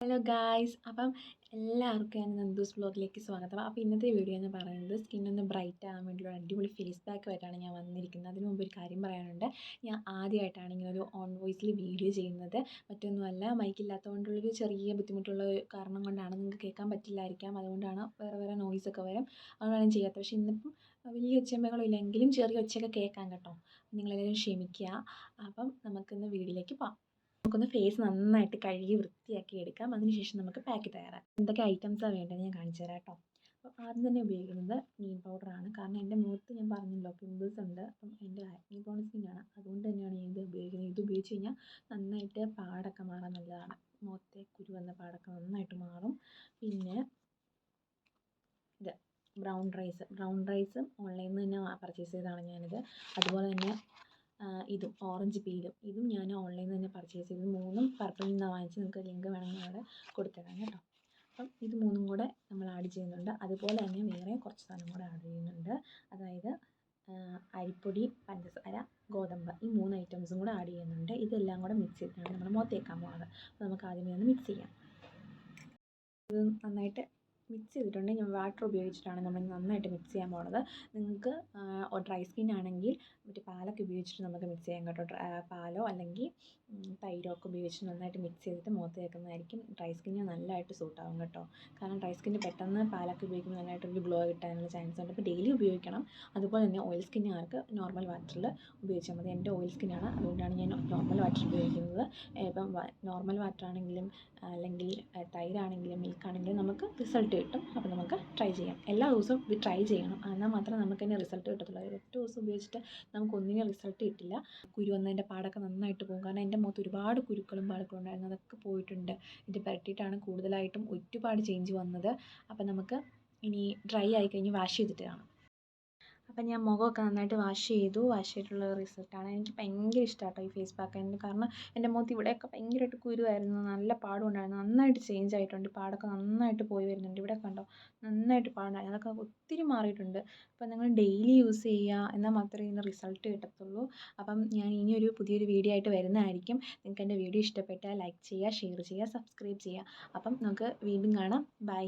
Hello guys, അപ്പം എല്ലാവർക്കും ഞാൻ നന്ദൂസ് വ്ലോഗിലേക്ക് സ്വാഗതം. അപ്പോൾ ഇന്നത്തെ വീഡിയോ എന്ന് പറയുന്നത് സ്കിന്നൊന്ന് ബ്രൈറ്റ് ആകാൻ വേണ്ടിയുള്ള അടിപൊളി ഫേസ് പാക്കുമായിട്ടാണ് ഞാൻ വന്നിരിക്കുന്നത്. അതിന് മുമ്പ് ഒരു കാര്യം പറയാനുണ്ട്. ഞാൻ ആദ്യമായിട്ടാണ് ഇങ്ങനെ ഒരു ഓൺ വോയിസിൽ വീഡിയോ ചെയ്യുന്നത്. മറ്റൊന്നുമല്ല, മൈക്കില്ലാത്തതുകൊണ്ടുള്ളൊരു ചെറിയ ബുദ്ധിമുട്ടുള്ള കാരണം കൊണ്ടാണ്. നിങ്ങൾക്ക് കേൾക്കാൻ പറ്റില്ലായിരിക്കാം, അതുകൊണ്ടാണ് വേറെ നോയ്സൊക്കെ വരും, അതുകൊണ്ടാണ് ഞാൻ ചെയ്യാത്തത്. പക്ഷേ ഇന്നിപ്പം വലിയ ഒച്ചയമ്പകളില്ലെങ്കിലും ചെറിയ ഒച്ചയൊക്കെ കേൾക്കാം കേട്ടോ. നിങ്ങളെല്ലാവരും ക്ഷമിക്കുക. അപ്പം നമുക്കിന്ന് വീഡിയോയിലേക്ക് പോകാം. നമുക്കൊന്ന് ഫേസ് നന്നായിട്ട് കഴുകി വൃത്തിയാക്കി എടുക്കാം. അതിനുശേഷം നമുക്ക് പാക്ക് തയ്യാറാക്കാം. എന്തൊക്കെ ഐറ്റംസാണ് വേണ്ടതെന്ന് ഞാൻ കാണിച്ചു തരാം കേട്ടോ. അപ്പോൾ ആദ്യം തന്നെ ഉപയോഗിക്കുന്നത് നീം പൗഡറാണ്. കാരണം എൻ്റെ മുഖത്ത് ഞാൻ പറഞ്ഞല്ലോ പിമ്പിൾസ് ഉണ്ട്. അപ്പം എൻ്റെ ആക്നി പ്രോൺ സ്കിന്നാണ്, അതുകൊണ്ട് തന്നെയാണ് ഞാൻ ഇത് ഉപയോഗിക്കുന്നത്. ഇത് ഉപയോഗിച്ച് കഴിഞ്ഞാൽ നന്നായിട്ട് പാടൊക്കെ മാറാൻ നല്ലതാണ്. മുഖത്തെ കുരു വന്ന പാടൊക്കെ നന്നായിട്ട് മാറും. പിന്നെ ഇത് ബ്രൗൺ റൈസ് ഓൺലൈനിൽ നിന്ന് തന്നെ പർച്ചേസ് ചെയ്തതാണ് ഞാനിത്. അതുപോലെ തന്നെ ഇതും ഓറഞ്ച് പീലും ഇതും ഞാൻ ഓൺലൈനിൽ നിന്ന് തന്നെ പർച്ചേസ് ചെയ്തു. മൂന്നും പർപ്പിളിൽ നിന്നാണ് വാങ്ങിച്ച്. നിങ്ങൾക്ക് ലിങ്ക് വേണമെങ്കിൽ അവിടെ കൊടുത്തേക്കാം കേട്ടോ. അപ്പം ഇത് മൂന്നും കൂടെ നമ്മൾ ആഡ് ചെയ്യുന്നുണ്ട്. അതുപോലെ തന്നെ വേറെ കുറച്ച് സാധനം കൂടെ ആഡ് ചെയ്യുന്നുണ്ട്. അതായത് അരിപ്പൊടി, പഞ്ചസാര, ഗോതമ്പ്, ഈ 3 ഐറ്റംസും കൂടെ ആഡ് ചെയ്യുന്നുണ്ട്. ഇതെല്ലാം കൂടെ മിക്സ് ചെയ്തിട്ടാണ് നമ്മൾ മുഖത്തേക്കാൻ പോകുന്നത്. അപ്പോൾ നമുക്ക് ആദ്യമേ ഒന്ന് മിക്സ് ചെയ്യാം. ഇത് നന്നായിട്ട് മിക്സ് ചെയ്തിട്ടുണ്ടെങ്കിൽ ഞാൻ വാട്ടർ ഉപയോഗിച്ചിട്ടാണ് നമ്മൾ നന്നായിട്ട് മിക്സ് ചെയ്യാൻ പോകുന്നത്. നിങ്ങൾക്ക് ഡ്രൈ സ്കിൻ ആണെങ്കിൽ മറ്റേ പാലൊക്കെ ഉപയോഗിച്ചിട്ട് നമുക്ക് മിക്സ് ചെയ്യാം കേട്ടോ. പാലോ അല്ലെങ്കിൽ തൈരോ ഒക്കെ ഉപയോഗിച്ച് നന്നായിട്ട് മിക്സ് ചെയ്തിട്ട് മുഖത്ത് തേക്കുന്നതായിരിക്കും ഡ്രൈ സ്കിന്നിന് നല്ലതായിട്ട് സൂട്ടാകും കേട്ടോ. കാരണം ഡ്രൈ സ്കിന്നിന് പെട്ടെന്ന് പാലൊക്കെ ഉപയോഗിക്കുമ്പോൾ നല്ലതായിട്ടൊരു ഗ്ലോ കിട്ടാനുള്ള ചാൻസ് ഉണ്ട്. അപ്പോൾ ഡെയിലി ഉപയോഗിക്കണം. അതുപോലെ തന്നെ ഓയിൽ സ്കിന്നുകാർക്ക് നോർമൽ വാട്ടറിൽ ഉപയോഗിച്ചാൽ മതി. എൻ്റെ ഓയിൽ സ്കിന്നാണ്, അതുകൊണ്ടാണ് ഞാൻ നോർമൽ വാട്ടർ ഉപയോഗിക്കുന്നത്. ഇപ്പം നോർമൽ വാട്ടർ ആണെങ്കിലും അല്ലെങ്കിൽ തൈരാണെങ്കിലും മിൽക്കാണെങ്കിലും നമുക്ക് റിസൾട്ട് കിട്ടും. അപ്പോൾ നമുക്ക് ട്രൈ ചെയ്യാം. എല്ലാ ദിവസവും ഇത് ട്രൈ ചെയ്യണം, എന്നാൽ മാത്രമേ നമുക്ക് തന്നെ റിസൾട്ട് കിട്ടത്തുള്ളൂ. ഒറ്റ ദിവസം ഉപയോഗിച്ചിട്ട് നമുക്കൊന്നിനും റിസൾട്ട് കിട്ടില്ല. കുരു വന്നതിൻ്റെ പാടൊക്കെ നന്നായിട്ട് പോകും. കാരണം എൻ്റെ മുഖത്ത് ഒരുപാട് കുരുക്കളും പാടുകളും ഉണ്ടായിരുന്നു, അതൊക്കെ പോയിട്ടുണ്ട്. ഇത് പുരട്ടിയിട്ടാണ് കൂടുതലായിട്ടും ഒരുപാട് ചേഞ്ച് വന്നത്. അപ്പോൾ നമുക്ക് ഇനി ഡ്രൈ ആയി കഴിഞ്ഞ് വാഷ് ചെയ്തിട്ട് കാണാം. അപ്പം ഞാൻ മുഖമൊക്കെ നന്നായിട്ട് വാഷ് ചെയ്തിട്ടുള്ള റിസൾട്ടാണ്. എനിക്ക് ഭയങ്കര ഇഷ്ടമാണ് കേട്ടോ ഈ ഫേസ് പാക്ക്. കാരണം എൻ്റെ മുഖത്ത് ഇവിടെയൊക്കെ ഭയങ്കരമായിട്ട് കുരുവായിരുന്നു, നല്ല പാടും ഉണ്ടായിരുന്നു. നന്നായിട്ട് ചേഞ്ച് ആയിട്ടുണ്ട്, പാടൊക്കെ നന്നായിട്ട് പോയി വരുന്നുണ്ട്. ഇവിടെ കണ്ടോ, നന്നായിട്ട് പാടുണ്ടായിരുന്നു, അതൊക്കെ ഒത്തിരി മാറിയിട്ടുണ്ട്. അപ്പം നിങ്ങൾ ഡെയിലി യൂസ് ചെയ്യുക, എന്നാൽ മാത്രമേ ഇതിന് റിസൾട്ട് കിട്ടത്തുള്ളൂ. അപ്പം ഞാൻ ഇനിയൊരു പുതിയൊരു വീഡിയോ ആയിട്ട് വരുന്നതായിരിക്കും. നിങ്ങൾക്ക് എൻ്റെ വീഡിയോ ഇഷ്ടപ്പെട്ടാൽ ലൈക്ക് ചെയ്യുക, ഷെയർ ചെയ്യുക, സബ്സ്ക്രൈബ് ചെയ്യുക. അപ്പം നമുക്ക് വീണ്ടും കാണാം. ബൈ.